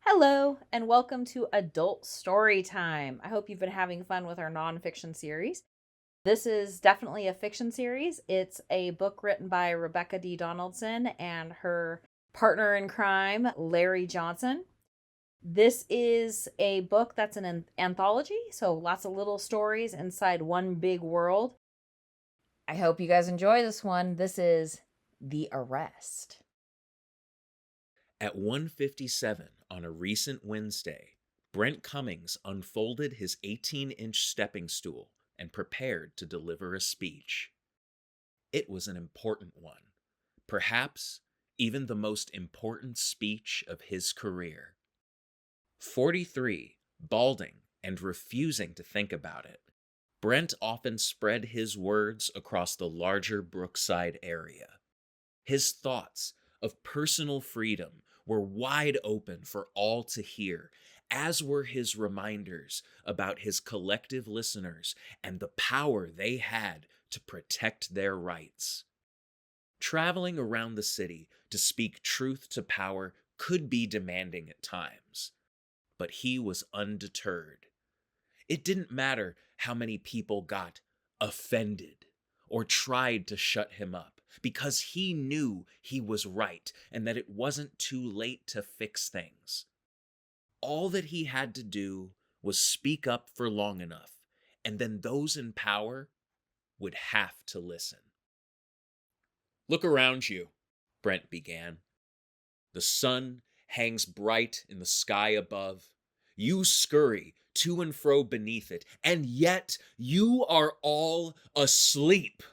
Hello, and welcome to Adult Story Time. I hope you've been having fun with our nonfiction series. This is definitely a fiction series. It's a book written by Rabekcha D. Donaldson and her partner in crime, Larry Johnson. This is a book that's an anthology, so lots of little stories inside one big world. I hope you guys enjoy this one. This is The Arrest. At 1:57 on a recent Wednesday, Brent Cummings unfolded his 18-inch stepping stool and prepared to deliver a speech. It was an important one, perhaps even the most important speech of his career. 43, balding and refusing to think about it, Brent often spread his words across the larger Brookside area. His thoughts of personal freedom were wide open for all to hear, as were his reminders about his collective listeners and the power they had to protect their rights. Traveling around the city to speak truth to power could be demanding at times, but he was undeterred. It didn't matter how many people got offended or tried to shut him up, because he knew he was right and that it wasn't too late to fix things. All that he had to do was speak up for long enough, and then those in power would have to listen. "Look around you," Brent began. "The sun hangs bright in the sky above. You scurry to and fro beneath it, and yet you are all asleep.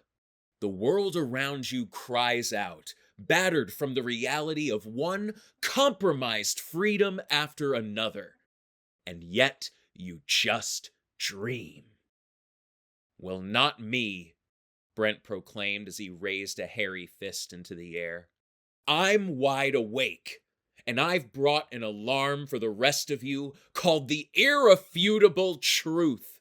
The world around you cries out, battered from the reality of one compromised freedom after another, and yet you just dream." "Well, not me," Brent proclaimed as he raised a hairy fist into the air. "I'm wide awake, and I've brought an alarm for the rest of you called the irrefutable truth."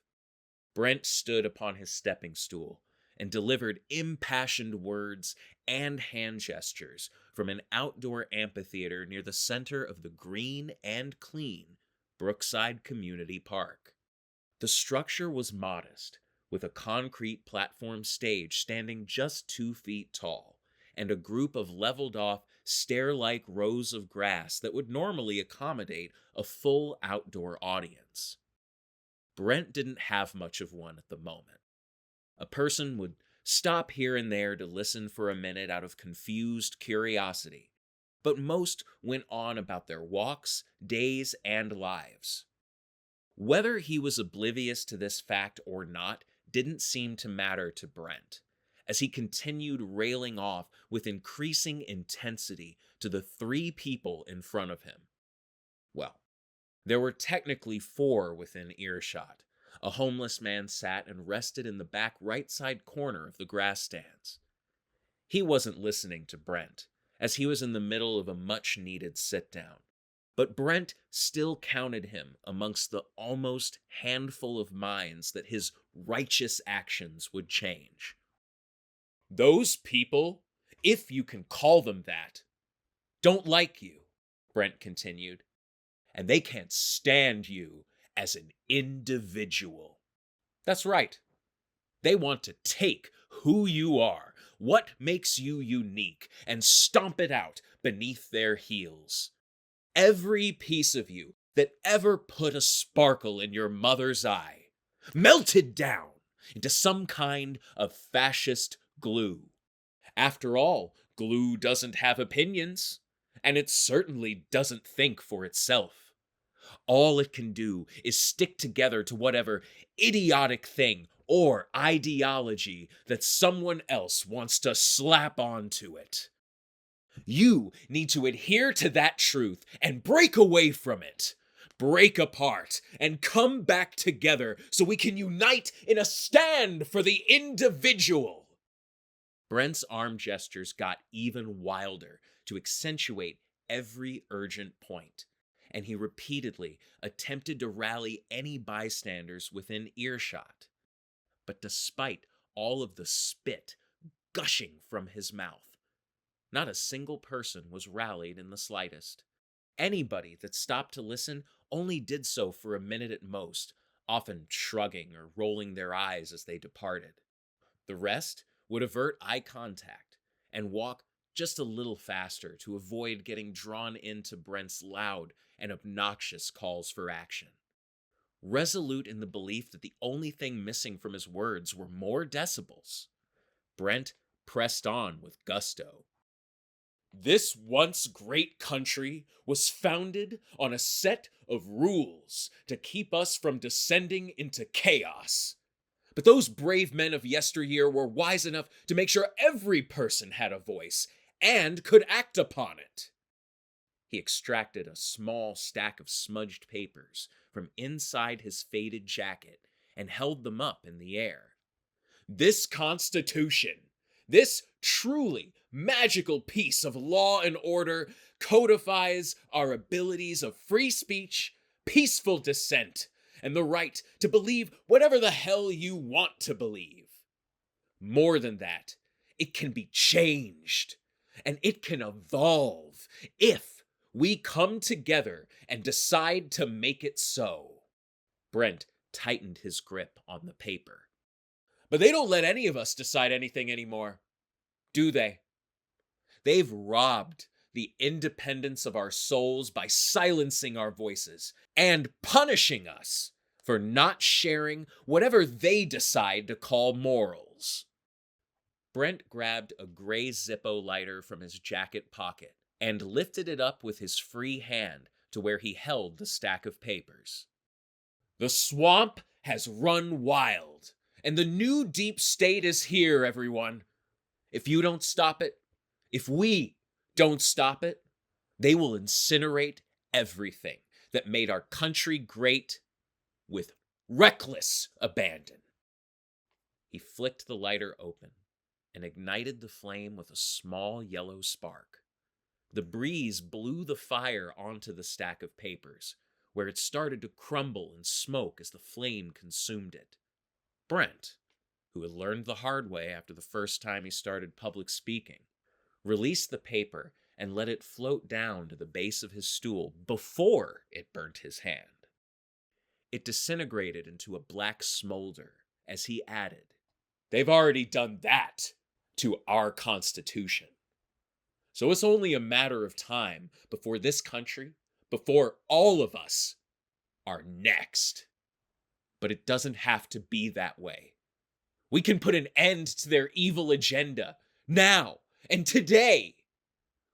Brent stood upon his stepping stool and delivered impassioned words and hand gestures from an outdoor amphitheater near the center of the green and clean Brookside Community Park. The structure was modest, with a concrete platform stage standing just 2 feet tall, and a group of leveled off, stair-like rows of grass that would normally accommodate a full outdoor audience. Brent didn't have much of one at the moment. A person would stop here and there to listen for a minute out of confused curiosity, but most went on about their walks, days, and lives. Whether he was oblivious to this fact or not didn't seem to matter to Brent, as he continued railing off with increasing intensity to the 3 people in front of him. Well, there were technically 4 within earshot. A homeless man sat and rested in the back right side corner of the grass stands. He wasn't listening to Brent, as he was in the middle of a much needed sit down. But Brent still counted him amongst the almost handful of minds that his righteous actions would change. "Those people, if you can call them that, don't like you," Brent continued, "and they can't stand you as an individual. That's right. They want to take who you are, what makes you unique, and stomp it out beneath their heels. Every piece of you that ever put a sparkle in your mother's eye, melted down into some kind of fascist glue. After all, glue doesn't have opinions, and it certainly doesn't think for itself. All it can do is stick together to whatever idiotic thing or ideology that someone else wants to slap onto it. You need to adhere to that truth and break away from it. Break apart and come back together so we can unite in a stand for the individual." Brent's arm gestures got even wilder to accentuate every urgent point, and he repeatedly attempted to rally any bystanders within earshot. But despite all of the spit gushing from his mouth, not a single person was rallied in the slightest. Anybody that stopped to listen only did so for a minute at most, often shrugging or rolling their eyes as they departed. The rest would avert eye contact and walk just a little faster to avoid getting drawn into Brent's loud and obnoxious calls for action. Resolute in the belief that the only thing missing from his words were more decibels, Brent pressed on with gusto. This once great country was founded on a set of rules to keep us from descending into chaos. But those brave men of yesteryear were wise enough to make sure every person had a voice and could act upon it. He extracted a small stack of smudged papers from inside his faded jacket and held them up in the air. This Constitution, this truly magical piece of law and order, codifies our abilities of free speech, peaceful dissent, and the right to believe whatever the hell you want to believe. More than that, it can be changed, and it can evolve if we come together and decide to make it so. Brent tightened his grip on the paper. But they don't let any of us decide anything anymore, do they? They've robbed the independence of our souls by silencing our voices and punishing us for not sharing whatever they decide to call morals. Brent grabbed a gray Zippo lighter from his jacket pocket and lifted it up with his free hand to where he held the stack of papers. The swamp has run wild, and the new deep state is here, everyone. If you don't stop it, if we don't stop it, they will incinerate everything that made our country great with reckless abandon. He flicked the lighter open and ignited the flame with a small yellow spark. The breeze blew the fire onto the stack of papers, where it started to crumble and smoke as the flame consumed it. Brent, who had learned the hard way after the first time he started public speaking, released the paper and let it float down to the base of his stool before it burnt his hand. It disintegrated into a black smolder as he added, "They've already done that to our Constitution. So it's only a matter of time before this country, before all of us, are next. But it doesn't have to be that way. We can put an end to their evil agenda now and today.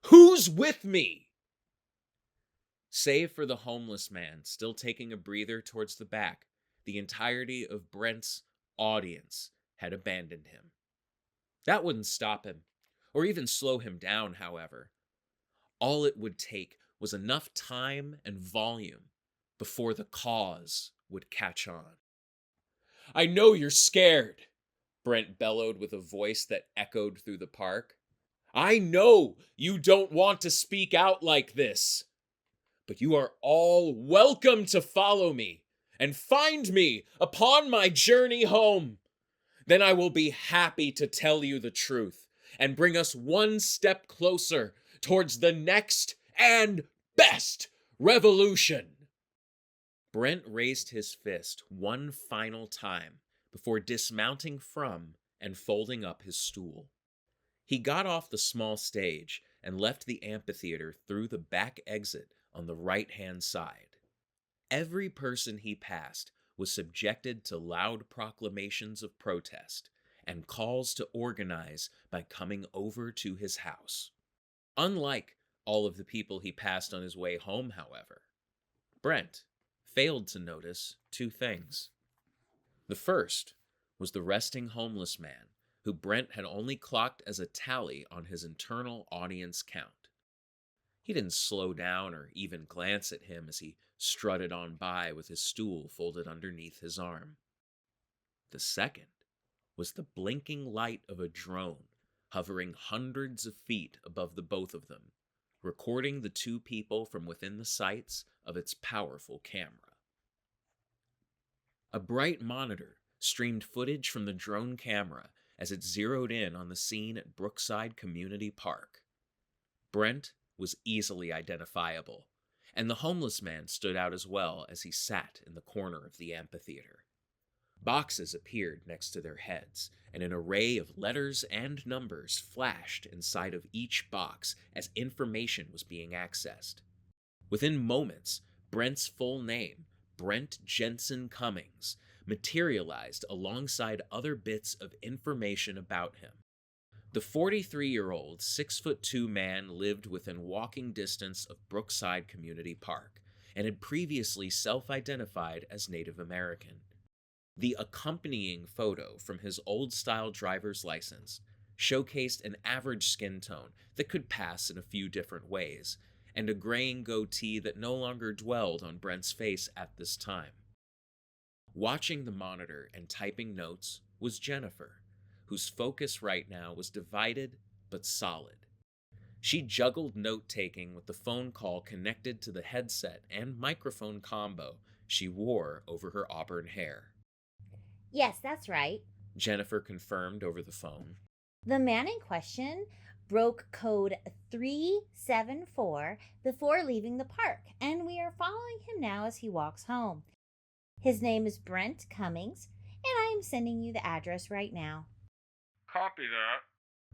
Who's with me?" Save for the homeless man still taking a breather towards the back, the entirety of Brent's audience had abandoned him. That wouldn't stop him, or even slow him down, however. All it would take was enough time and volume before the cause would catch on. "I know you're scared," Brent bellowed with a voice that echoed through the park. "I know you don't want to speak out like this. But you are all welcome to follow me and find me upon my journey home. Then I will be happy to tell you the truth and bring us one step closer towards the next and best revolution." Brent raised his fist one final time before dismounting from and folding up his stool. He got off the small stage and left the amphitheater through the back exit on the right-hand side. Every person he passed was subjected to loud proclamations of protest and calls to organize by coming over to his house. Unlike all of the people he passed on his way home, however, Brent failed to notice two things. The first was the resting homeless man, who Brent had only clocked as a tally on his internal audience count. He didn't slow down or even glance at him as he strutted on by with his stool folded underneath his arm. The second was the blinking light of a drone hovering hundreds of feet above the both of them, recording the two people from within the sights of its powerful camera. A bright monitor streamed footage from the drone camera as it zeroed in on the scene at Brookside Community Park. Brent was easily identifiable, and the homeless man stood out as well as he sat in the corner of the amphitheater. Boxes appeared next to their heads, and an array of letters and numbers flashed inside of each box as information was being accessed. Within moments, Brent's full name, Brent Jensen Cummings, materialized alongside other bits of information about him. The 43-year-old, 6'2" man lived within walking distance of Brookside Community Park and had previously self-identified as Native American. The accompanying photo from his old-style driver's license showcased an average skin tone that could pass in a few different ways, and a graying goatee that no longer dwelled on Brent's face at this time. Watching the monitor and typing notes was Jennifer, whose focus right now was divided but solid. She juggled note-taking with the phone call connected to the headset and microphone combo she wore over her auburn hair. Yes, that's right, Jennifer confirmed over the phone. the man in question broke code 374 before leaving the park, and we are following him now as he walks home. His name is Brent Cummings, and I am sending you the address right now. Copy that.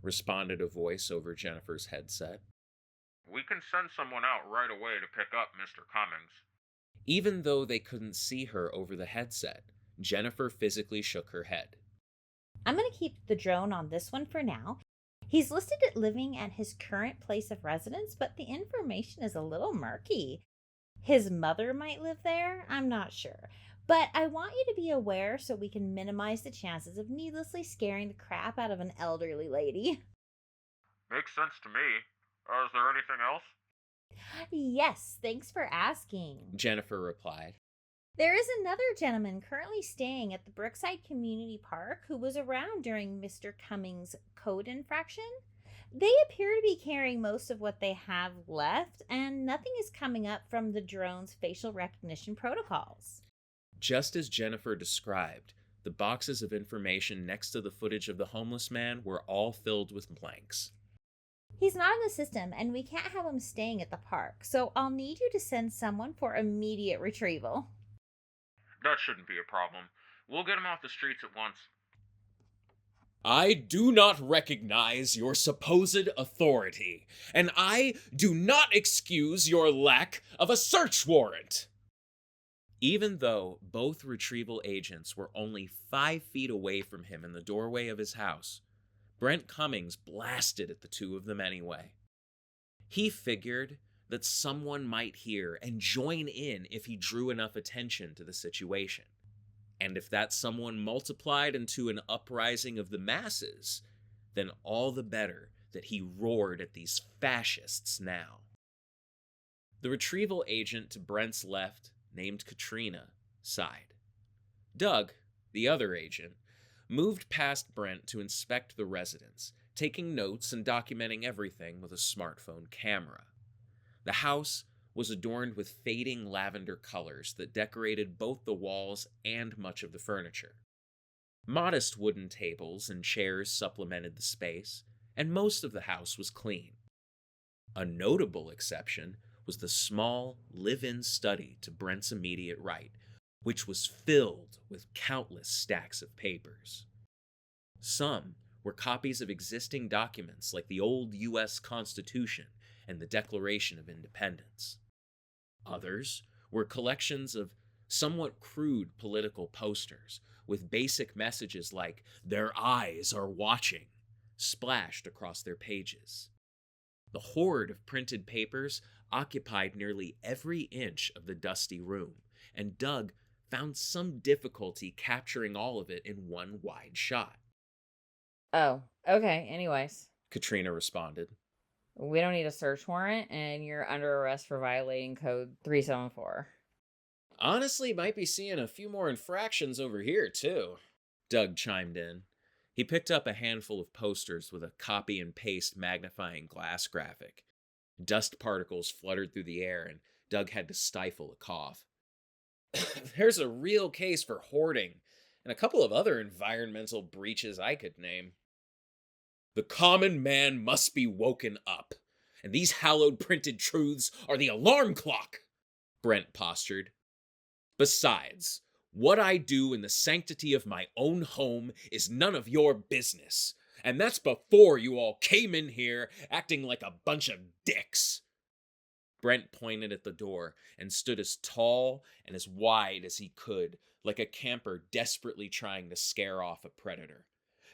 Responded a voice over Jennifer's headset. We can send someone out right away to pick up Mr. Cummings. Even though they couldn't see her over the headset, Jennifer physically shook her head. I'm going to keep the drone on this one for now. He's listed at living at his current place of residence, but the information is a little murky. His mother might live there, I'm not sure. But I want you to be aware so we can minimize the chances of needlessly scaring the crap out of an elderly lady. Makes sense to me. Is there anything else? Yes, thanks for asking. Jennifer replied. There is another gentleman currently staying at the Brookside Community Park who was around during Mr. Cummings' code infraction. They appear to be carrying most of what they have left, and nothing is coming up from the drone's facial recognition protocols. Just as Jennifer described, the boxes of information next to the footage of the homeless man were all filled with blanks. He's not in the system, and we can't have him staying at the park, so I'll need you to send someone for immediate retrieval. That shouldn't be a problem. We'll get him off the streets at once. I do not recognize your supposed authority, and I do not excuse your lack of a search warrant. Even though both retrieval agents were only 5 feet away from him in the doorway of his house, Brent Cummings blasted at the two of them anyway. He figured that someone might hear and join in if he drew enough attention to the situation. And if that someone multiplied into an uprising of the masses, then all the better that he roared at these fascists now. The retrieval agent to Brent's left, named Katrina, sighed. Doug, the other agent, moved past Brent to inspect the residence, taking notes and documenting everything with a smartphone camera. The house was adorned with fading lavender colors that decorated both the walls and much of the furniture. Modest wooden tables and chairs supplemented the space, and most of the house was clean. A notable exception was the small, live-in study to Brent's immediate right, which was filled with countless stacks of papers. Some were copies of existing documents like the old U.S. Constitution and the Declaration of Independence. Others were collections of somewhat crude political posters with basic messages like, "Their eyes are watching," splashed across their pages. The horde of printed papers occupied nearly every inch of the dusty room, and Doug found some difficulty capturing all of it in one wide shot. Oh, okay. Anyways, Katrina responded. we don't need a search warrant, and you're under arrest for violating code 374. Honestly, might be seeing a few more infractions over here, too. Doug chimed in. He picked up a handful of posters with a copy and paste magnifying glass graphic. Dust particles fluttered through the air, and Doug had to stifle a cough. There's a real case for hoarding, and a couple of other environmental breaches I could name. The common man must be woken up, and these hallowed printed truths are the alarm clock, Brent postured. Besides, what I do in the sanctity of my own home is none of your business. And that's before you all came in here acting like a bunch of dicks. Brent pointed at the door and stood as tall and as wide as he could, like a camper desperately trying to scare off a predator.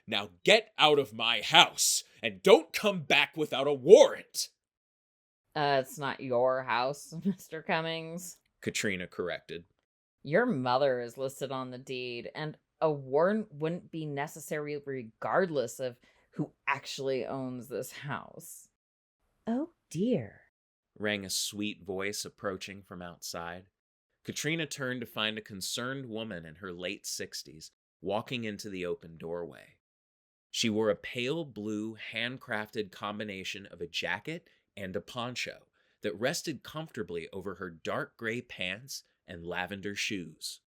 Now get out of my house and don't come back without a warrant. It's not your house, Mr. Cummings. Katrina corrected. Your mother is listed on the deed, and a warrant wouldn't be necessary regardless of who actually owns this house. Oh dear, Rang a sweet voice approaching from outside. Katrina turned to find a concerned woman in her late 60s walking into the open doorway. She wore a pale blue, handcrafted combination of a jacket and a poncho that rested comfortably over her dark gray pants and lavender shoes.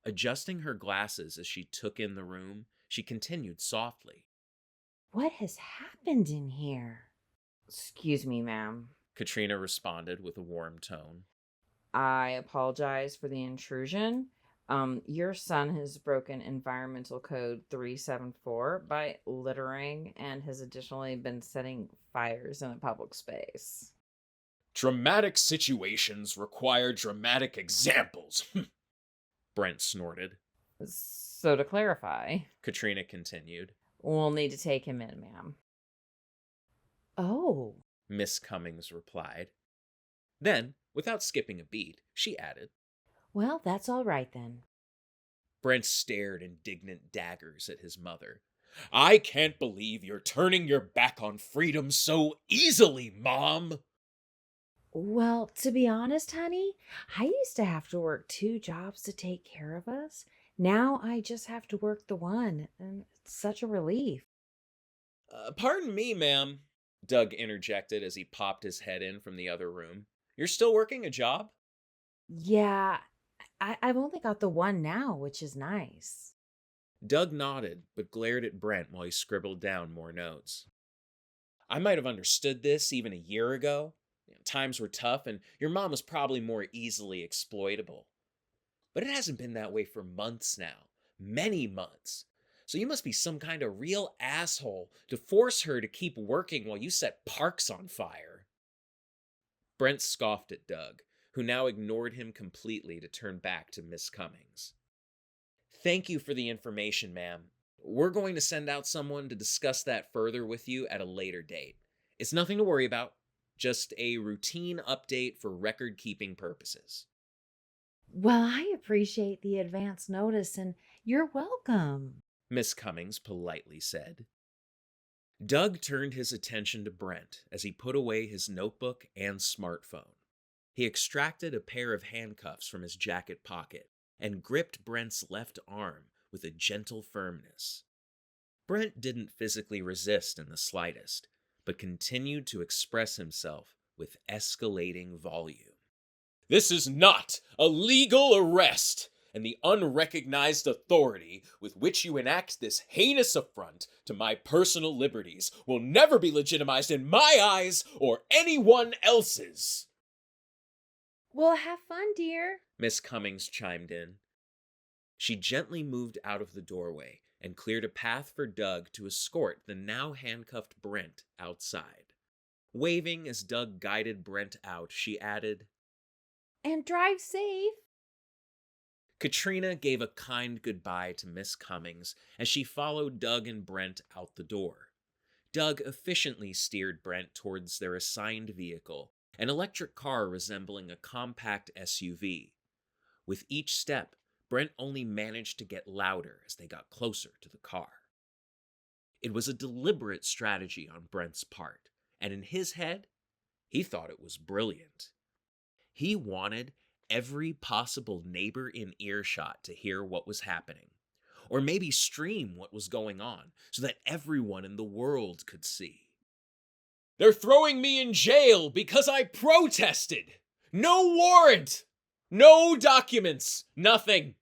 Adjusting her glasses as she took in the room, she continued softly. what has happened in here? Excuse me, ma'am. Katrina responded with a warm tone. I apologize for the intrusion. Your son has broken Environmental Code 374 by littering and has additionally been setting fires in a public space. Dramatic situations require dramatic examples, Brent snorted. So to clarify, Katrina continued. we'll need to take him in, ma'am. Oh, Miss Cummings replied. Then, without skipping a beat, she added. well, that's all right then. Brent stared indignant daggers at his mother. I can't believe you're turning your back on freedom so easily, Mom. Well, to be honest, honey, I used to have to work 2 jobs to take care of us. Now I just have to work the one, and it's such a relief. Pardon me, ma'am, Doug interjected as he popped his head in from the other room. You're still working a job? Yeah, I've only got the one now, which is nice. Doug nodded, but glared at Brent while he scribbled down more notes. I might have understood this even a year ago. Times were tough, and your mom was probably more easily exploitable. But it hasn't been that way for months now. Many months. So you must be some kind of real asshole to force her to keep working while you set parks on fire. Brent scoffed at Doug, who now ignored him completely to turn back to Miss Cummings. Thank you for the information, ma'am. We're going to send out someone to discuss that further with you at a later date. It's nothing to worry about, just a routine update for record-keeping purposes. Well, I appreciate the advance notice, and you're welcome. Miss Cummings politely said. Doug turned his attention to Brent as he put away his notebook and smartphone. He extracted a pair of handcuffs from his jacket pocket and gripped Brent's left arm with a gentle firmness. Brent didn't physically resist in the slightest, but continued to express himself with escalating volume. This is not a legal arrest, and the unrecognized authority with which you enact this heinous affront to my personal liberties will never be legitimized in my eyes or anyone else's. Well, have fun, dear. Miss Cummings chimed in. She gently moved out of the doorway and cleared a path for Doug to escort the now handcuffed Brent outside. Waving as Doug guided Brent out, she added, And drive safe. Katrina gave a kind goodbye to Miss Cummings as she followed Doug and Brent out the door. Doug efficiently steered Brent towards their assigned vehicle, an electric car resembling a compact SUV. With each step, Brent only managed to get louder as they got closer to the car. It was a deliberate strategy on Brent's part, and in his head, he thought it was brilliant. He wanted every possible neighbor in earshot to hear what was happening, or maybe stream what was going on so that everyone in the world could see. They're throwing me in jail because I protested! No warrant! No documents! Nothing!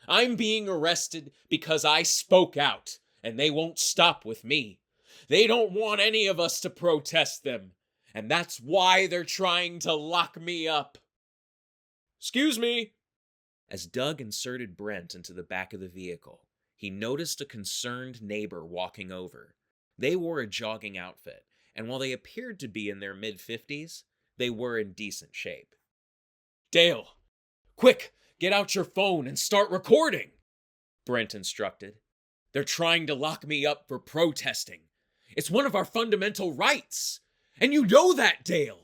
I'm being arrested because I spoke out, and they won't stop with me. They don't want any of us to protest them, and that's why they're trying to lock me up. Excuse me. As Doug inserted Brent into the back of the vehicle, he noticed a concerned neighbor walking over. They wore a jogging outfit, and while they appeared to be in their mid-50s, they were in decent shape. Dale, quick, get out your phone and start recording, Brent instructed. They're trying to lock me up for protesting. It's one of our fundamental rights. And you know that, Dale.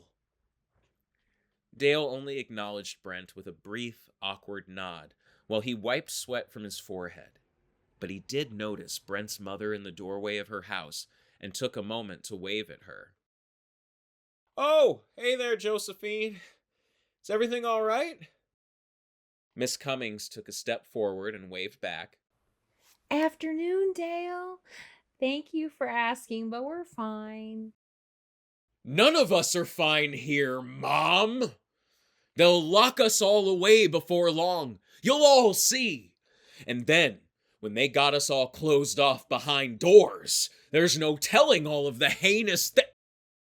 Dale only acknowledged Brent with a brief, awkward nod while he wiped sweat from his forehead. But he did notice Brent's mother in the doorway of her house and took a moment to wave at her. Oh, hey there, Josephine. Is everything all right? Miss Cummings took a step forward and waved back. Afternoon, Dale. Thank you for asking, but we're fine. None of us are fine here, Mom. They'll lock us all away before long. You'll all see. And then, when they got us all closed off behind doors, there's no telling all of the heinous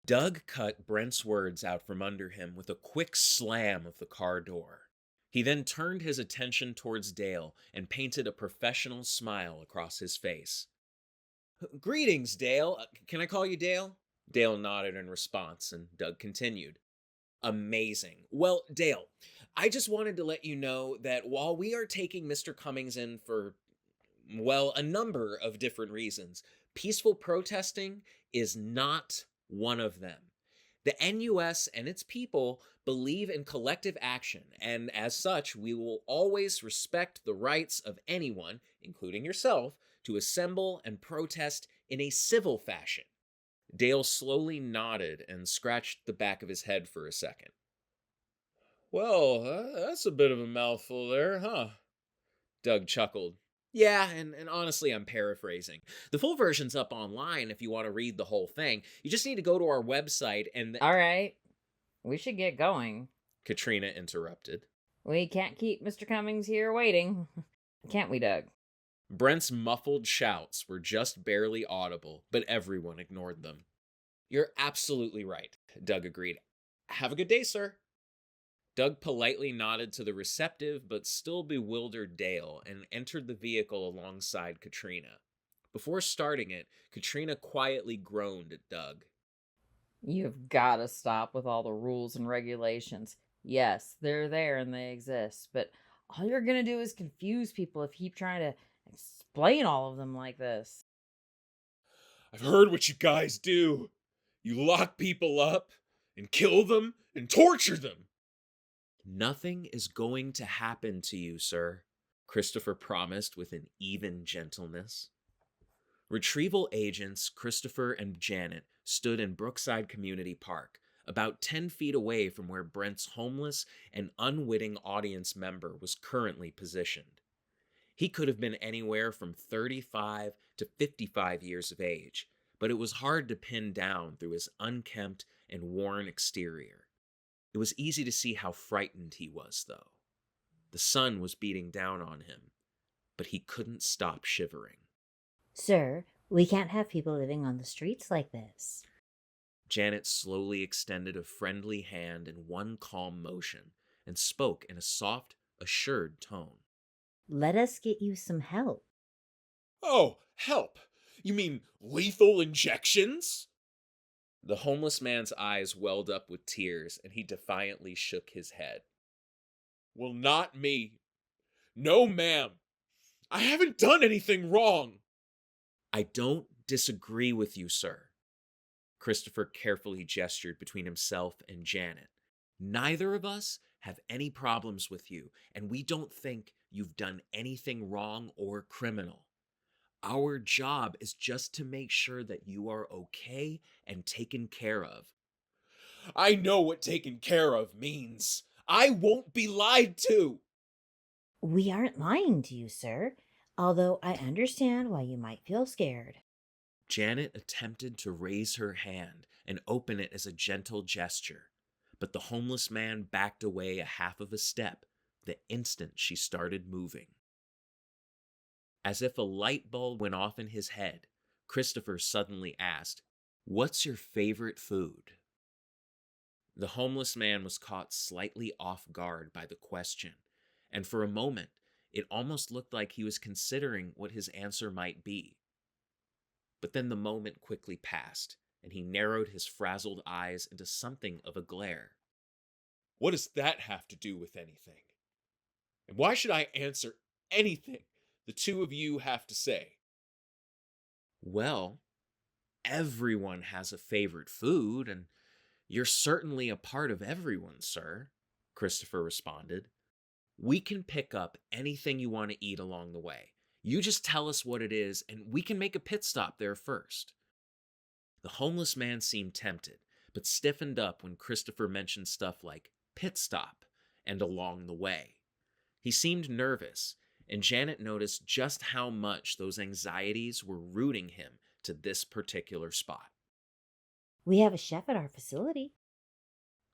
Doug cut Brent's words out from under him with a quick slam of the car door. He then turned his attention towards Dale and painted a professional smile across his face. Greetings, Dale. Can I call you Dale? Dale nodded in response, and Doug continued. Amazing. Well, Dale, I just wanted to let you know that while we are taking Mr. Cummings in for, well, a number of different reasons, peaceful protesting is not one of them. The NUS and its people believe in collective action, and as such, we will always respect the rights of anyone, including yourself, to assemble and protest in a civil fashion. Dale slowly nodded and scratched the back of his head for a second. Well, that's a bit of a mouthful there, huh? Doug chuckled. Yeah, and honestly, I'm paraphrasing. The full version's up online if you want to read the whole thing. You just need to go to our website and... All right. We should get going. Katrina interrupted. We can't keep Mr. Cummings here waiting. Can't we, Doug? Brent's muffled shouts were just barely audible, but everyone ignored them. You're absolutely right, Doug agreed. Have a good day, sir. Doug politely nodded to the receptive but still bewildered Dale and entered the vehicle alongside Katrina. Before starting it, Katrina quietly groaned at Doug. You've got to stop with all the rules and regulations. Yes, they're there and they exist, but all you're going to do is confuse people if you keep trying to explain all of them like this. I've heard what you guys do. You lock people up and kill them and torture them. Nothing is going to happen to you, sir, Christopher promised with an even gentleness. Retrieval agents Christopher and Janet stood in Brookside Community Park, about 10 feet away from where Brent's homeless and unwitting audience member was currently positioned. He could have been anywhere from 35 to 55 years of age, but it was hard to pin down through his unkempt and worn exterior. It was easy to see how frightened he was, though. The sun was beating down on him, but he couldn't stop shivering. Sir, we can't have people living on the streets like this. Janet slowly extended a friendly hand in one calm motion and spoke in a soft, assured tone. Let us get you some help. Oh, help! You mean lethal injections? The homeless man's eyes welled up with tears, and he defiantly shook his head. Well, not me. No, ma'am. I haven't done anything wrong. I don't disagree with you, sir. Christopher carefully gestured between himself and Janet. Neither of us have any problems with you, and we don't think you've done anything wrong or criminal. Our job is just to make sure that you are okay and taken care of. I know what taken care of means. I won't be lied to. We aren't lying to you, sir, although I understand why you might feel scared. Janet attempted to raise her hand and open it as a gentle gesture, but the homeless man backed away a half of a step the instant she started moving. As if a light bulb went off in his head, Christopher suddenly asked, "What's your favorite food?" The homeless man was caught slightly off guard by the question, and for a moment, it almost looked like he was considering what his answer might be. But then the moment quickly passed, and he narrowed his frazzled eyes into something of a glare. What does that have to do with anything? And why should I answer anything the two of you have to say? Well, everyone has a favorite food, and you're certainly a part of everyone, sir, Christopher responded. We can pick up anything you want to eat along the way. You just tell us what it is, and we can make a pit stop there first. The homeless man seemed tempted, but stiffened up when Christopher mentioned stuff like pit stop and along the way. He seemed nervous, and Janet noticed just how much those anxieties were rooting him to this particular spot. We have a chef at our facility,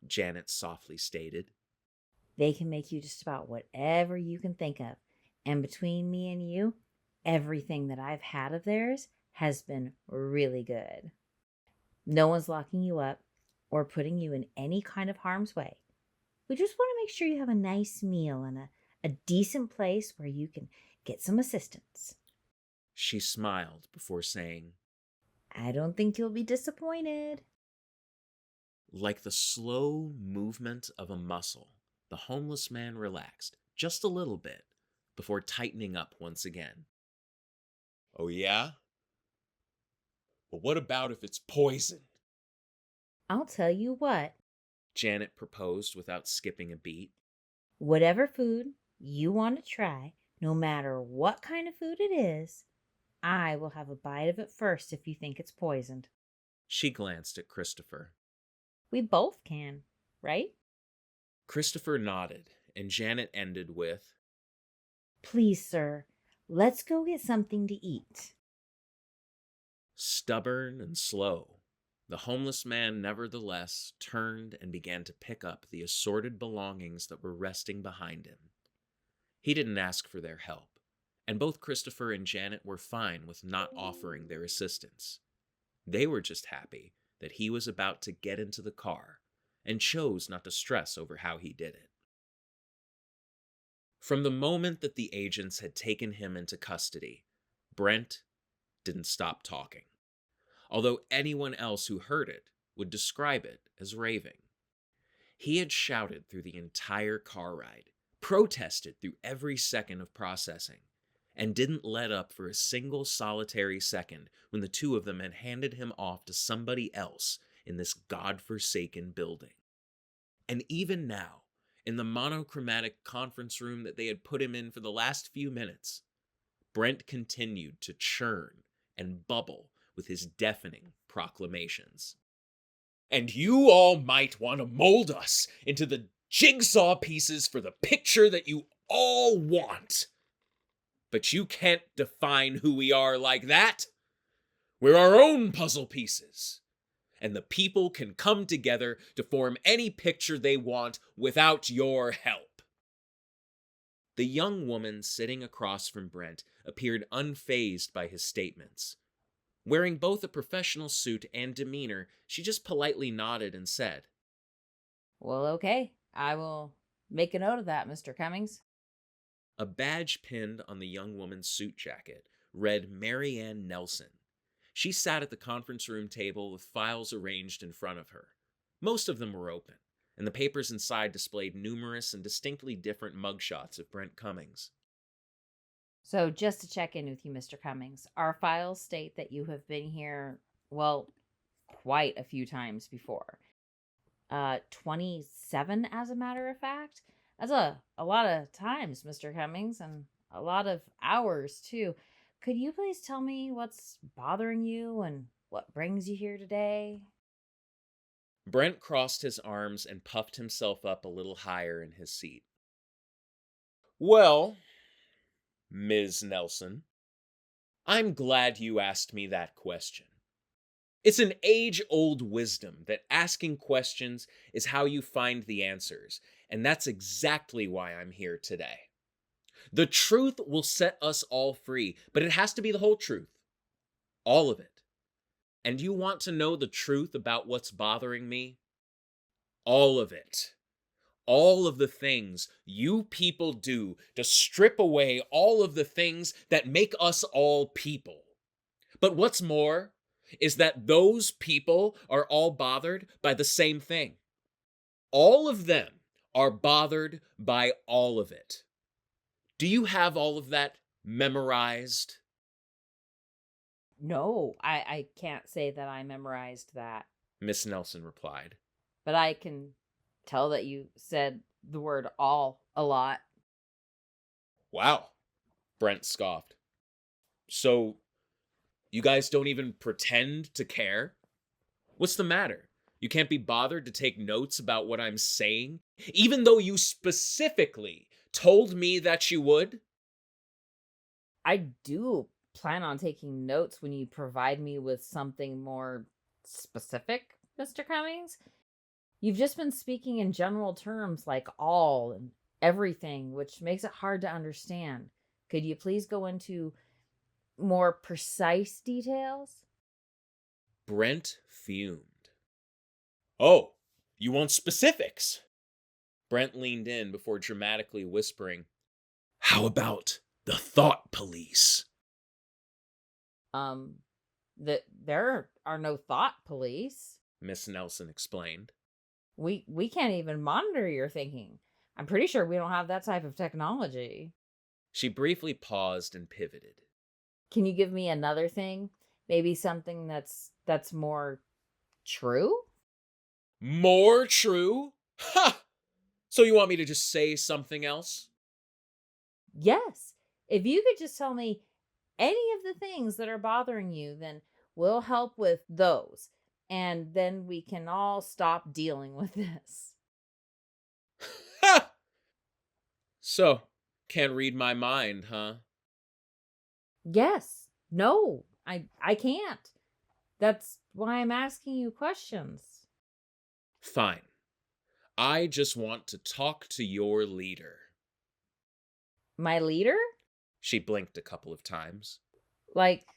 Janet softly stated. They can make you just about whatever you can think of. And between me and you, everything that I've had of theirs has been really good. No one's locking you up or putting you in any kind of harm's way. We just want to make sure you have a nice meal and a decent place where you can get some assistance. She smiled before saying, I don't think you'll be disappointed. Like the slow movement of a muscle, the homeless man relaxed just a little bit before tightening up once again. Oh, yeah? Well, what about if it's poison? I'll tell you what, Janet proposed without skipping a beat. whatever food you want to try, no matter what kind of food it is, I will have a bite of it first if you think it's poisoned. She glanced at Christopher. We both can, right? Christopher nodded, and Janet ended with, Please, sir, let's go get something to eat. Stubborn and slow, the homeless man nevertheless turned and began to pick up the assorted belongings that were resting behind him. He didn't ask for their help, and both Christopher and Janet were fine with not offering their assistance. They were just happy that he was about to get into the car and chose not to stress over how he did it. From the moment that the agents had taken him into custody, Brent didn't stop talking, although anyone else who heard it would describe it as raving. He had shouted through the entire car ride, protested through every second of processing, and didn't let up for a single solitary second when the two of them had handed him off to somebody else in this godforsaken building. And even now, in the monochromatic conference room that they had put him in for the last few minutes, Brent continued to churn and bubble with his deafening proclamations. And you all might want to mold us into the jigsaw pieces for the picture that you all want. But you can't define who we are like that. We're our own puzzle pieces. And the people can come together to form any picture they want without your help. The young woman sitting across from Brent appeared unfazed by his statements. Wearing both a professional suit and demeanor, she just politely nodded and said, Well, okay. I will make a note of that, Mr. Cummings. A badge pinned on the young woman's suit jacket read Mary Ann Nelson. She sat at the conference room table with files arranged in front of her. Most of them were open, and the papers inside displayed numerous and distinctly different mugshots of Brent Cummings. So just to check in with you, Mr. Cummings, our files state that you have been here, well, quite a few times before. 27 as a matter of fact. That's a lot of times, Mr. Cummings, and a lot of hours too. Could you please tell me what's bothering you and what brings you here today? Brent crossed his arms and puffed himself up a little higher in his seat. Well, Ms. Nelson, I'm glad you asked me that question. It's an age-old wisdom that asking questions is how you find the answers, and that's exactly why I'm here today. The truth will set us all free, but it has to be the whole truth. All of it. And you want to know the truth about what's bothering me? All of it. All of the things you people do to strip away all of the things that make us all people. But what's more is that those people are all bothered by the same thing. All of them are bothered by all of it. Do you have all of that memorized? No, I can't say that I memorized that, Miss Nelson replied. but I can tell that you said the word all a lot. Wow, Brent scoffed. So, you guys don't even pretend to care? What's the matter? You can't be bothered to take notes about what I'm saying, even though you specifically told me that you would? I do plan on taking notes when you provide me with something more specific, Mr. Cummings. You've just been speaking in general terms like all and everything, which makes it hard to understand. Could you please go into more precise details? Brent fumed. Oh, you want specifics? Brent leaned in before dramatically whispering, "How about the thought police?" That there are no thought police. Miss Nelson explained. We can't even monitor your thinking. I'm pretty sure we don't have that type of technology. She briefly paused and pivoted. Can you give me another thing? Maybe something that's more true? More true? Ha! So you want me to just say something else? Yes. If you could just tell me any of the things that are bothering you, then we'll help with those. And then we can all stop dealing with this. Ha! So, can't read my mind, huh? Yes. No, I can't. That's why I'm asking you questions. Fine. I just want to talk to your leader. My leader? She blinked a couple of times. Like,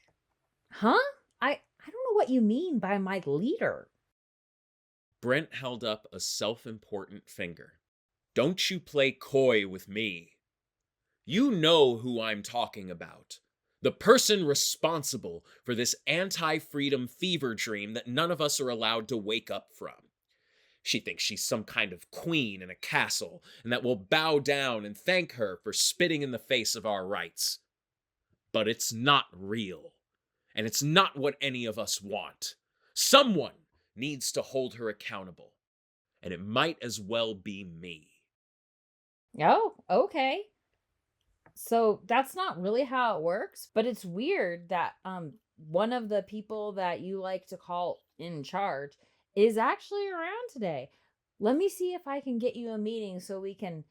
huh? I don't know what you mean by my leader. Brent held up a self-important finger. Don't you play coy with me. You know who I'm talking about. The person responsible for this anti-freedom fever dream that none of us are allowed to wake up from. She thinks she's some kind of queen in a castle, and that we'll bow down and thank her for spitting in the face of our rights. But it's not real, and it's not what any of us want. Someone needs to hold her accountable, and it might as well be me. Oh, okay. So that's not really how it works, but it's weird that one of the people that you like to call in charge is actually around today. Let me see if I can get you a meeting so we can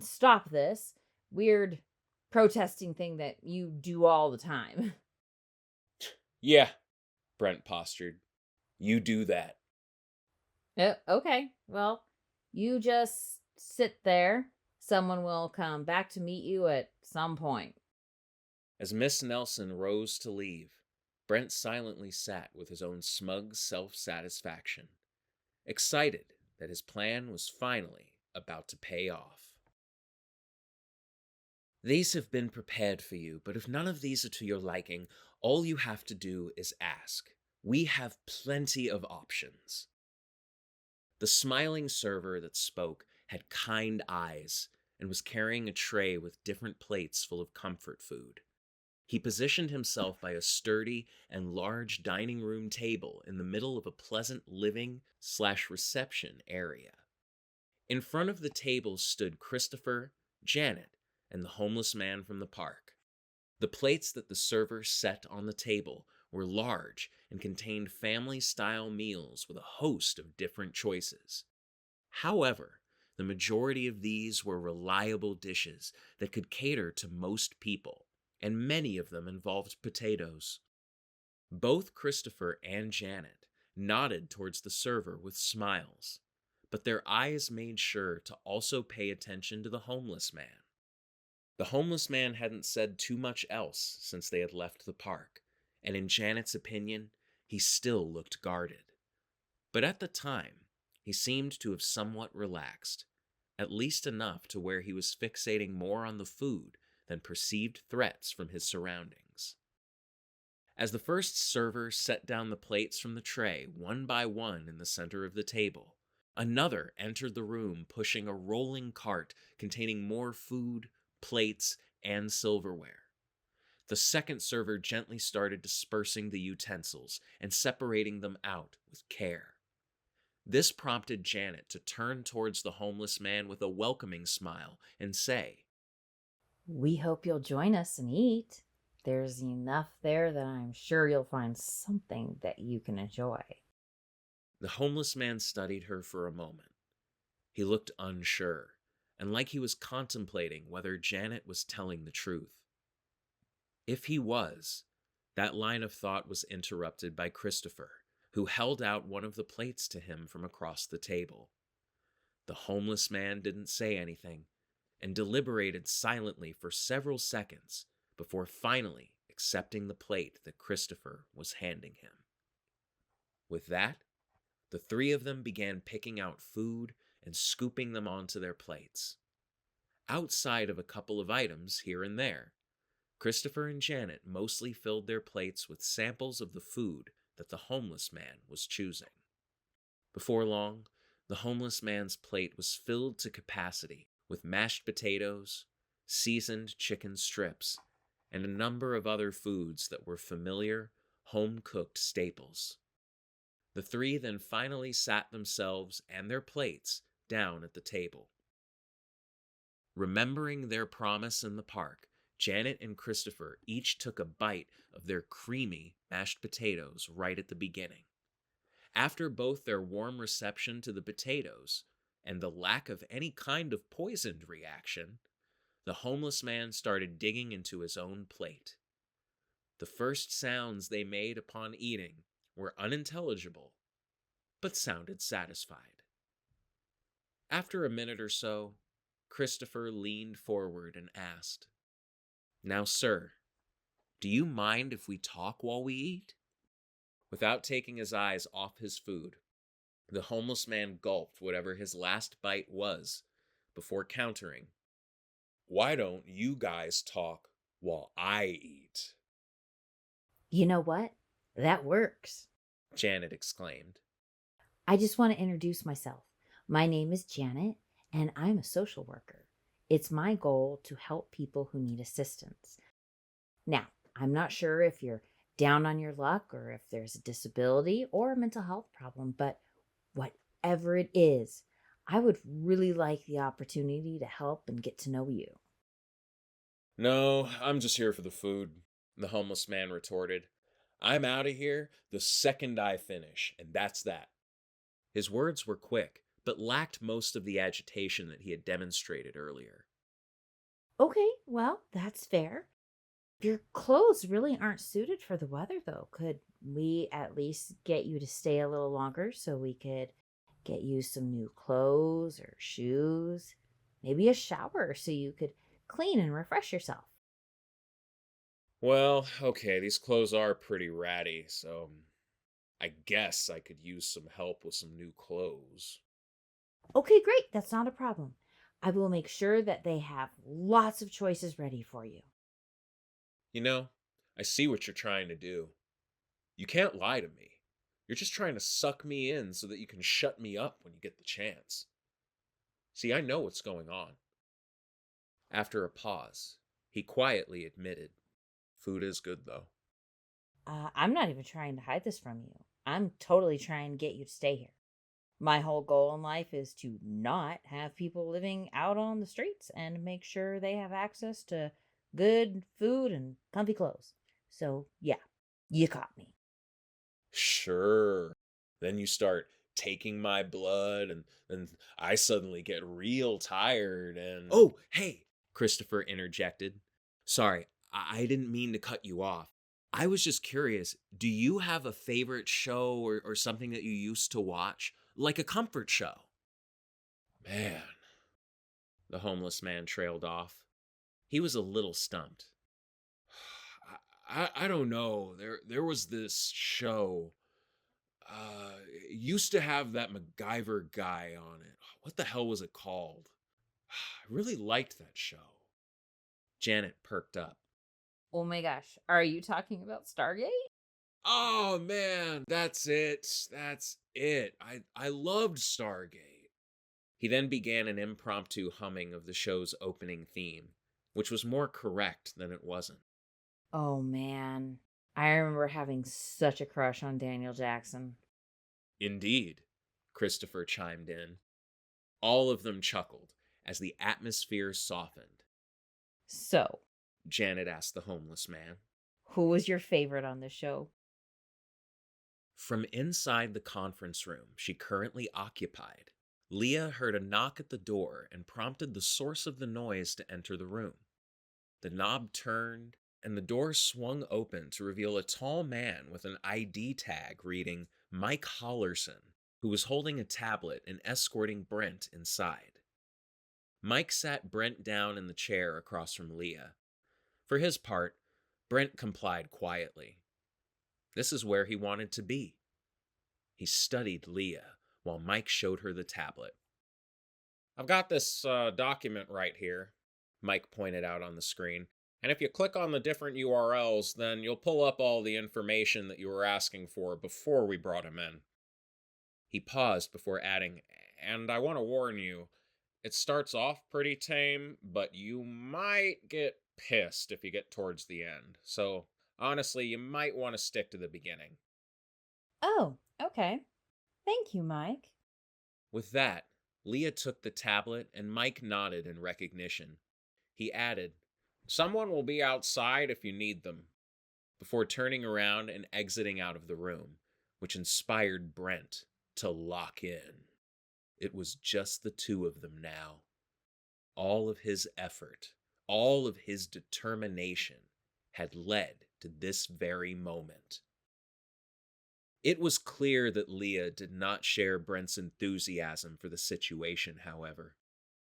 stop this weird protesting thing that you do all the time. Yeah, Brent postured. You do that. Okay. Well, you just sit there. Someone will come back to meet you at some point. As Miss Nelson rose to leave, Brent silently sat with his own smug self-satisfaction, excited that his plan was finally about to pay off. These have been prepared for you, but if none of these are to your liking, all you have to do is ask. We have plenty of options. The smiling server that spoke had kind eyes and was carrying a tray with different plates full of comfort food. He positioned himself by a sturdy and large dining room table in the middle of a pleasant living/reception area. In front of the table stood Christopher, Janet, and the homeless man from the park. The plates that the server set on the table were large and contained family-style meals with a host of different choices. However, the majority of these were reliable dishes that could cater to most people, and many of them involved potatoes. Both Christopher and Janet nodded towards the server with smiles, but their eyes made sure to also pay attention to the homeless man. The homeless man hadn't said too much else since they had left the park, and in Janet's opinion, he still looked guarded. But at the time, he seemed to have somewhat relaxed, at least enough to where he was fixating more on the food than perceived threats from his surroundings. As the first server set down the plates from the tray one by one in the center of the table, another entered the room pushing a rolling cart containing more food, plates, and silverware. The second server gently started dispersing the utensils and separating them out with care. This prompted Janet to turn towards the homeless man with a welcoming smile and say, We hope you'll join us and eat. There's enough there that I'm sure you'll find something that you can enjoy. The homeless man studied her for a moment. He looked unsure, and like he was contemplating whether Janet was telling the truth. If he was, that line of thought was interrupted by Christopher, who held out one of the plates to him from across the table. The homeless man didn't say anything, and deliberated silently for several seconds before finally accepting the plate that Christopher was handing him. With that, the three of them began picking out food and scooping them onto their plates. Outside of a couple of items here and there, Christopher and Janet mostly filled their plates with samples of the food that the homeless man was choosing. Before long, the homeless man's plate was filled to capacity with mashed potatoes, seasoned chicken strips, and a number of other foods that were familiar, home-cooked staples. The three then finally sat themselves and their plates down at the table. Remembering their promise in the park, Janet and Christopher each took a bite of their creamy mashed potatoes right at the beginning. After both their warm reception to the potatoes and the lack of any kind of poisoned reaction, the homeless man started digging into his own plate. The first sounds they made upon eating were unintelligible, but sounded satisfied. After a minute or so, Christopher leaned forward and asked, "Now, sir, do you mind if we talk while we eat?" Without taking his eyes off his food, the homeless man gulped whatever his last bite was before countering, "Why don't you guys talk while I eat?" You know what? That works. Janet exclaimed. I just want to introduce myself. My name is Janet, and I'm a social worker. It's my goal to help people who need assistance. Now, I'm not sure if you're down on your luck or if there's a disability or a mental health problem, but whatever it is, I would really like the opportunity to help and get to know you. "No, I'm just here for the food," the homeless man retorted. "I'm out of here the second I finish, and that's that." His words were quick, but lacked most of the agitation that he had demonstrated earlier. Okay, well, that's fair. Your clothes really aren't suited for the weather, though. Could we at least get you to stay a little longer so we could get you some new clothes or shoes? Maybe a shower so you could clean and refresh yourself. "Well, okay, these clothes are pretty ratty, so I guess I could use some help with some new clothes." Okay, great. That's not a problem. I will make sure that they have lots of choices ready for you. "You know, I see what you're trying to do. You can't lie to me. You're just trying to suck me in so that you can shut me up when you get the chance. See, I know what's going on." After a pause, he quietly admitted, "Food is good, though." I'm not even trying to hide this from you. I'm totally trying to get you to stay here. My whole goal in life is to not have people living out on the streets and make sure they have access to good food and comfy clothes. So, yeah, you caught me. "Sure." Then you start taking my blood, and then I suddenly get real tired and... "Oh, hey," Christopher interjected. "Sorry, I didn't mean to cut you off. I was just curious, do you have a favorite show or something that you used to watch? Like a comfort show?" "Man," the homeless man trailed off. He was a little stumped. I don't know. There was this show. Used to have that MacGyver guy on it. What the hell was it called? I really liked that show. Janet perked up. Oh my gosh. Are you talking about Stargate? Oh man, that's it. That's it. I loved Stargate. He then began an impromptu humming of the show's opening theme, which was more correct than it wasn't. Oh man. I remember having such a crush on Daniel Jackson. Indeed, Christopher chimed in. All of them chuckled as the atmosphere softened. So, Janet asked the homeless man. who was your favorite on the show? From inside the conference room she currently occupied, Leah heard a knock at the door and prompted the source of the noise to enter the room. The knob turned, and the door swung open to reveal a tall man with an ID tag reading Mike Hollerson, who was holding a tablet and escorting Brent inside. Mike sat Brent down in the chair across from Leah. For his part, Brent complied quietly. This is where he wanted to be. He studied Leah while Mike showed her the tablet. I've got this document right here, Mike pointed out on the screen. And if you click on the different URLs, then you'll pull up all the information that you were asking for before we brought him in. He paused before adding, and I want to warn you, it starts off pretty tame, but you might get pissed if you get towards the end. So, honestly, you might want to stick to the beginning. Oh, okay. Thank you, Mike. With that, Leah took the tablet and Mike nodded in recognition. He added, someone will be outside if you need them, before turning around and exiting out of the room, which inspired Brent to lock in. It was just the two of them now. All of his effort, all of his determination had led to this very moment. It was clear that Leah did not share Brent's enthusiasm for the situation, however.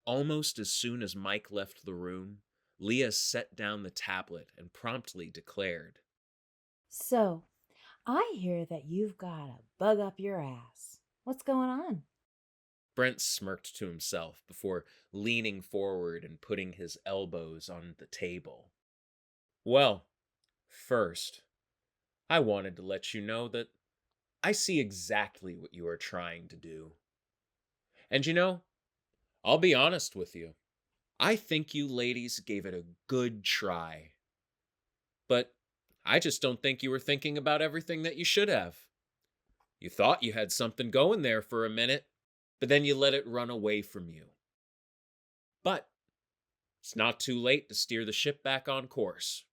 Almost as soon as Mike left the room, Leah set down the tablet and promptly declared, So, I hear that you've got a bug up your ass. What's going on? Brent smirked to himself before leaning forward and putting his elbows on the table. Well, first, I wanted to let you know that I see exactly what you are trying to do. And you know, I'll be honest with you. I think you ladies gave it a good try. But I just don't think you were thinking about everything that you should have. You thought you had something going there for a minute, but then you let it run away from you. But it's not too late to steer the ship back on course.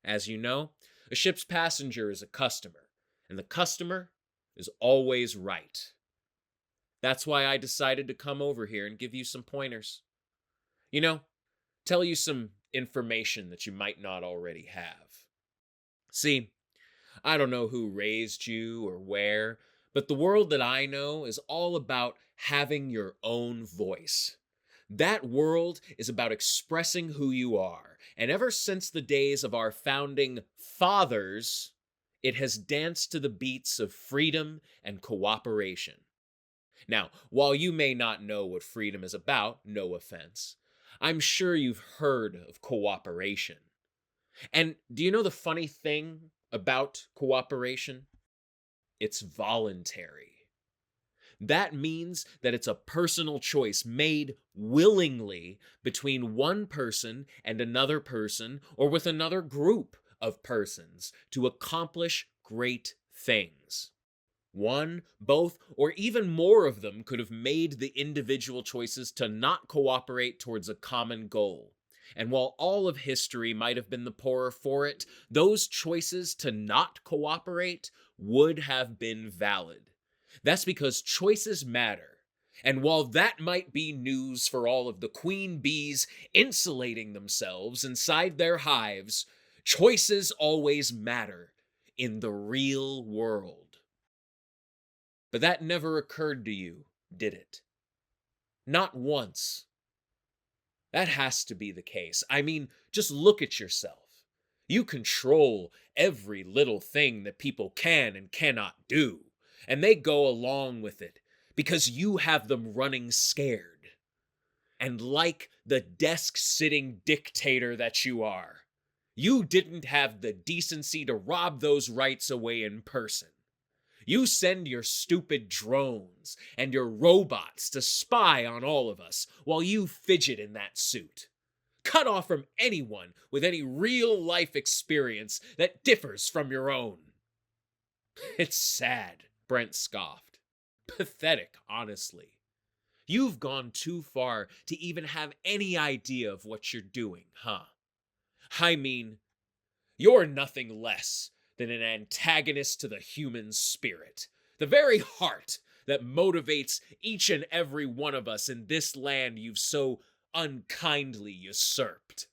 As you know, a ship's passenger is a customer, and the customer is always right. That's why I decided to come over here and give you some pointers. You know, tell you some information that you might not already have. See, I don't know who raised you or where, but the world that I know is all about having your own voice. That world is about expressing who you are. And ever since the days of our founding fathers, it has danced to the beats of freedom and cooperation. Now, while you may not know what freedom is about, no offense, I'm sure you've heard of cooperation. And do you know the funny thing about cooperation? It's voluntary. That means that it's a personal choice made willingly between one person and another person or with another group of persons to accomplish great things. One, both, or even more of them could have made the individual choices to not cooperate towards a common goal. And while all of history might have been the poorer for it, those choices to not cooperate would have been valid. That's because choices matter. And while that might be news for all of the queen bees insulating themselves inside their hives, choices always matter in the real world. But that never occurred to you, did it? Not once. That has to be the case. I mean, just look at yourself. You control every little thing that people can and cannot do. and they go along with it because you have them running scared. And like the desk-sitting dictator that you are, you didn't have the decency to rob those rights away in person. You send your stupid drones and your robots to spy on all of us while you fidget in that suit. Cut off from anyone with any real-life experience that differs from your own. It's sad, Brent scoffed. Pathetic, honestly. You've gone too far to even have any idea of what you're doing, huh? I mean, you're nothing less than an antagonist to the human spirit, the very heart that motivates each and every one of us in this land you've so unkindly usurped.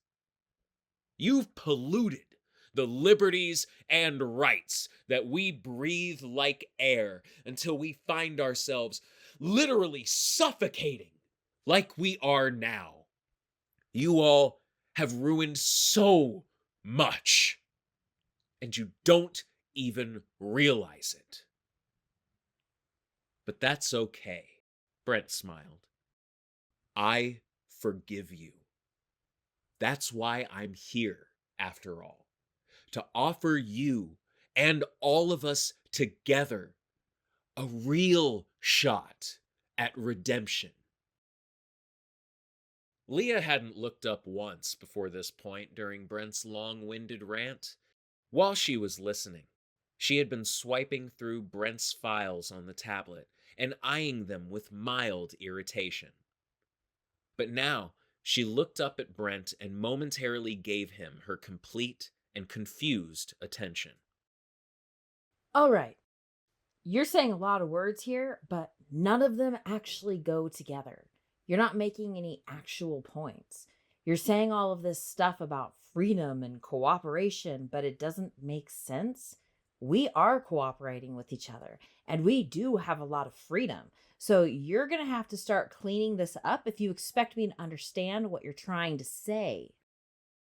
You've polluted the liberties and rights that we breathe like air until we find ourselves literally suffocating like we are now. You all have ruined so much, and you don't even realize it. But that's okay, Brent smiled. I forgive you. That's why I'm here, after all, to offer you and all of us together a real shot at redemption. Leah hadn't looked up once before this point during Brent's long-winded rant. While she was listening, she had been swiping through Brent's files on the tablet and eyeing them with mild irritation. But now, she looked up at Brent and momentarily gave him her complete and confused attention. All right. You're saying a lot of words here, but none of them actually go together. You're not making any actual points. You're saying all of this stuff about freedom and cooperation, but it doesn't make sense. We are cooperating with each other, and we do have a lot of freedom. So you're going to have to start cleaning this up if you expect me to understand what you're trying to say.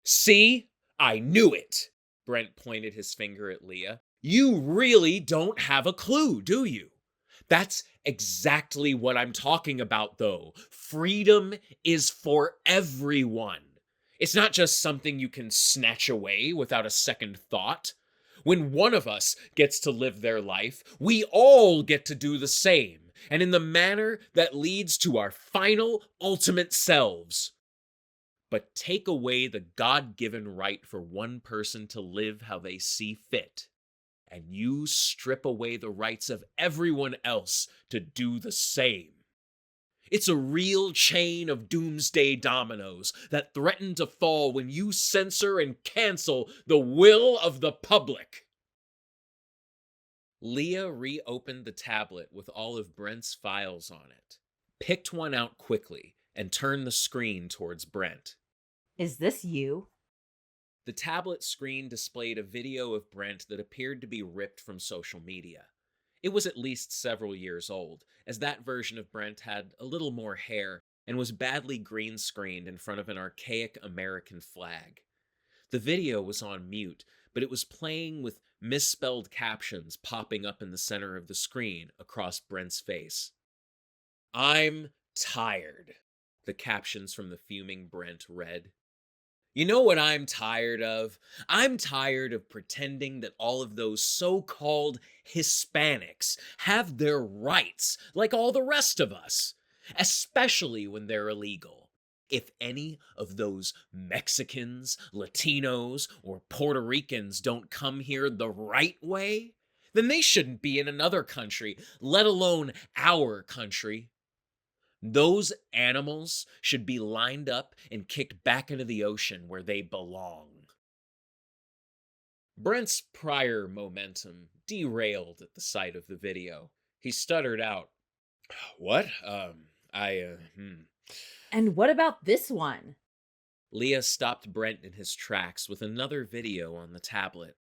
See? I knew it! Brent pointed his finger at Leah. You really don't have a clue, do you? That's exactly what I'm talking about, though. Freedom is for everyone. It's not just something you can snatch away without a second thought. When one of us gets to live their life, we all get to do the same, and in the manner that leads to our final, ultimate selves. But take away the God-given right for one person to live how they see fit, and you strip away the rights of everyone else to do the same. It's a real chain of doomsday dominoes that threaten to fall when you censor and cancel the will of the public. Leah reopened the tablet with all of Brent's files on it, picked one out quickly, and turned the screen towards Brent. Is this you? The tablet screen displayed a video of Brent that appeared to be ripped from social media. It was at least several years old, as that version of Brent had a little more hair and was badly green-screened in front of an archaic American flag. The video was on mute, but it was playing with misspelled captions popping up in the center of the screen across Brent's face. I'm tired, the captions from the fuming Brent read. You know what I'm tired of? I'm tired of pretending that all of those so-called Hispanics have their rights like all the rest of us, especially when they're illegal. If any of those Mexicans, Latinos, or Puerto Ricans don't come here the right way, then they shouldn't be in another country, let alone our country. Those animals should be lined up and kicked back into the ocean where they belong. Brent's prior momentum derailed at the sight of the video. He stuttered out, What? And what about this one? Leah stopped Brent in his tracks with another video on the tablet.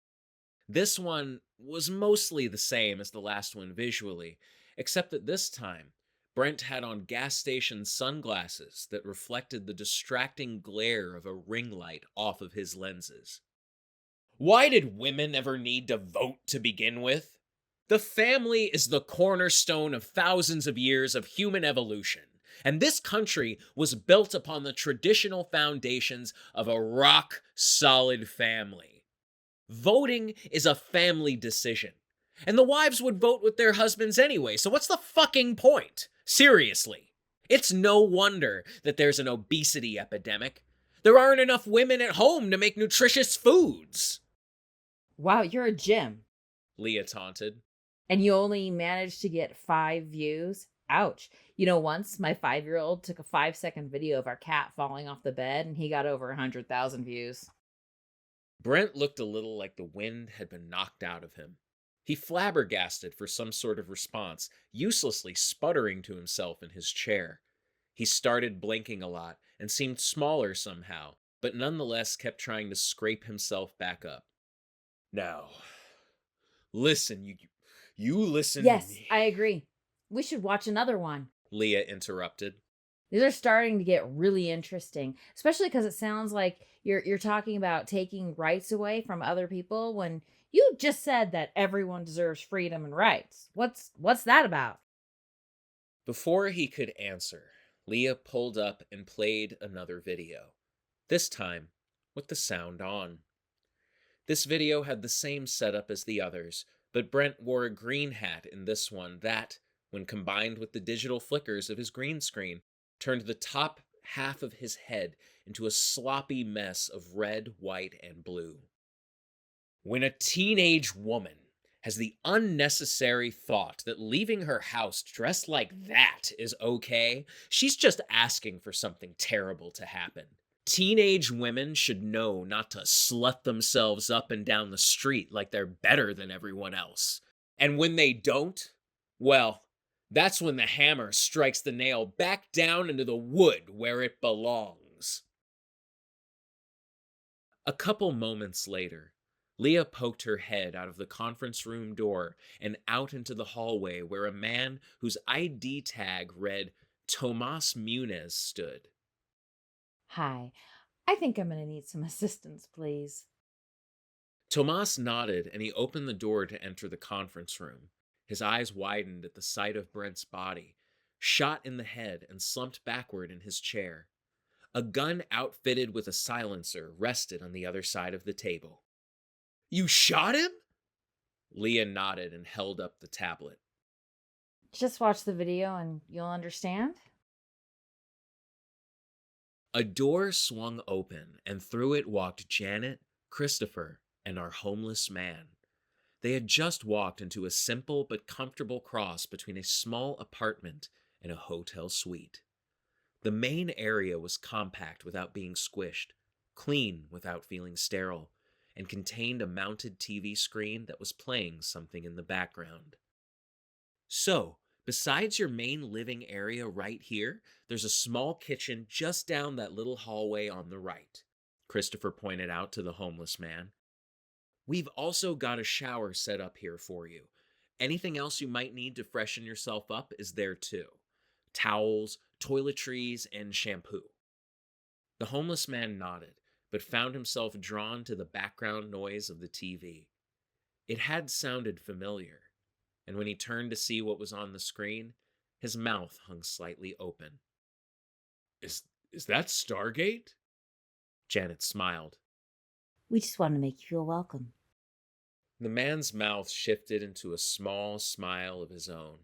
This one was mostly the same as the last one visually, except that this time, Brent had on gas station sunglasses that reflected the distracting glare of a ring light off of his lenses. Why did women ever need to vote to begin with? The family is the cornerstone of thousands of years of human evolution, and this country was built upon the traditional foundations of a rock-solid family. Voting is a family decision, and the wives would vote with their husbands anyway, so what's the fucking point? Seriously. It's no wonder that there's an obesity epidemic. There aren't enough women at home to make nutritious foods. Wow, you're a gym. Leah taunted. And you only managed to get 5 views? Ouch. Once my 5-year-old took a 5-second video of our cat falling off the bed and he got over 100,000 views. Brent looked a little like the wind had been knocked out of him. He flabbergasted for some sort of response, uselessly sputtering to himself in his chair. He started blinking a lot and seemed smaller somehow, but nonetheless kept trying to scrape himself back up. Now, listen, you listen Yes, to me. I agree. We should watch another one. Leah interrupted. These are starting to get really interesting, especially because it sounds like you're talking about taking rights away from other people when you just said that everyone deserves freedom and rights. What's that about? Before he could answer, Leah pulled up and played another video, this time with the sound on. This video had the same setup as the others, but Brent wore a green hat in this one that, when combined with the digital flickers of his green screen, turned the top half of his head into a sloppy mess of red, white, and blue. When a teenage woman has the unnecessary thought that leaving her house dressed like that is okay, she's just asking for something terrible to happen. Teenage women should know not to slut themselves up and down the street like they're better than everyone else. And when they don't, well, that's when the hammer strikes the nail back down into the wood where it belongs. A couple moments later, Leah poked her head out of the conference room door and out into the hallway where a man whose ID tag read Tomas Muniz stood. Hi, I think I'm going to need some assistance, please. Tomas nodded and he opened the door to enter the conference room. His eyes widened at the sight of Brent's body, shot in the head and slumped backward in his chair. A gun outfitted with a silencer rested on the other side of the table. You shot him? Leah nodded and held up the tablet. Just watch the video and you'll understand. A door swung open, and through it walked Janet, Christopher, and our homeless man. They had just walked into a simple but comfortable cross between a small apartment and a hotel suite. The main area was compact without being squished, clean without feeling sterile, and contained a mounted TV screen that was playing something in the background. So, besides your main living area right here, there's a small kitchen just down that little hallway on the right, Christopher pointed out to the homeless man. We've also got a shower set up here for you. Anything else you might need to freshen yourself up is there too. Towels, toiletries, and shampoo. The homeless man nodded, but found himself drawn to the background noise of the TV. It had sounded familiar, and when he turned to see what was on the screen, his mouth hung slightly open. Is that Stargate? Janet smiled. We just want to make you feel welcome. The man's mouth shifted into a small smile of his own.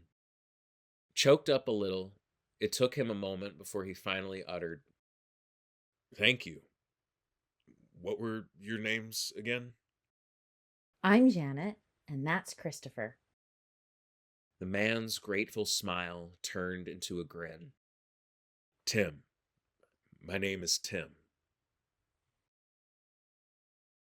Choked up a little, it took him a moment before he finally uttered, Thank you. What were your names again? I'm Janet, and that's Christopher. The man's grateful smile turned into a grin. Tim. My name is Tim.